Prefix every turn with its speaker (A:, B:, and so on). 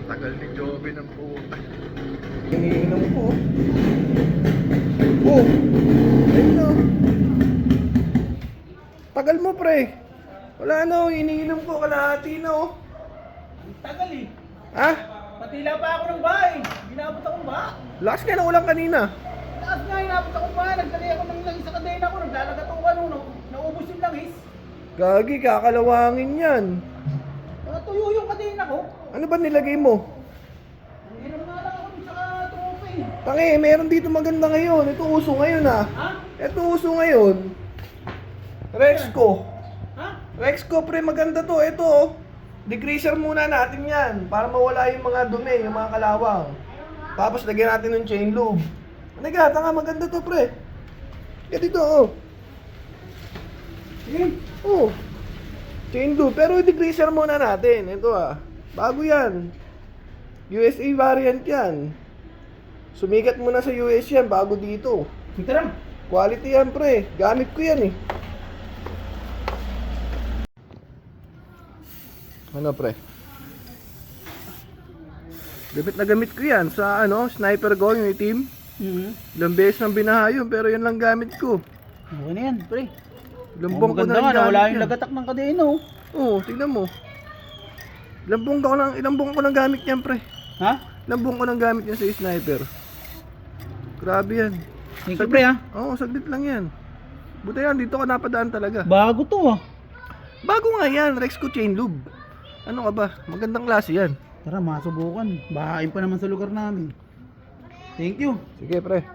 A: Tagal ni Joby ng puta.
B: Iniinom ko. Oh! Ayun na. Tagal mo, pre. Wala na, iniinom ko. Kalahati na, oh.
C: Ang tagal eh.
B: Ha?
C: Patila pa ako ng bahay. Ginabot akong baha.
B: Lakas ka na ulang kanina.
C: Lakas nga, inabot akong baha. Nagdali ako ng langis sa kadena ko. Naglalagat ako ano. Naubos yung langis.
B: Gagi, kakalawangin yan.
C: Natuyo yung kadena ko.
B: Ano ba nilagay mo?
C: Nanginom nga lang ako sa trope eh.
B: Tangi, meron dito maganda ngayon. Ito uso ngayon, ah.
C: Ha?
B: Ito uso ngayon. Rexco.
C: Ha?
B: Rexco, pre, maganda to. Ito, oh. Degreaser muna natin yan para mawala yung mga dumi, yung mga kalawang. Tapos lagyan natin ng chain lube. Ano ka, tanga, maganda to, pre. Kaya dito, oh.
C: Sige.
B: Oh. Chain lube, pero degreaser muna natin. Ito, ah. Bago yan. USA variant yan. Sumikat muna sa US yan, bago dito.
C: Ito lang.
B: Quality yan, pre. Gamit ko yan, eh. Ano, pre? Gamit ko yan sa ano, sniper ko, yung itim. Ilang beses nang binaha yun, pero yan lang gamit ko.
C: Okay na yan, pre.
B: Lambong ko na
C: Maganda nga,
B: gamit
C: nawala yung
B: yan.
C: lagatak ng kadena oh.
B: Oo, tingnan mo. Ilang buong ko nang gamit yan, pre.
C: Ha?
B: Ilang buong ko nang gamit yan sa sniper. Grabe yan.
C: Thank you, pre ha.
B: Oo, saglit lang yan. Buti yan, dito ka napadaan talaga.
C: Bago to ah.
B: Bago nga yan, Rexco Chain Lube. Ano ka ba? Magandang klase yan.
C: Tara, masubukan. Bahain pa naman sa lugar namin. Thank you.
B: Sige, pre.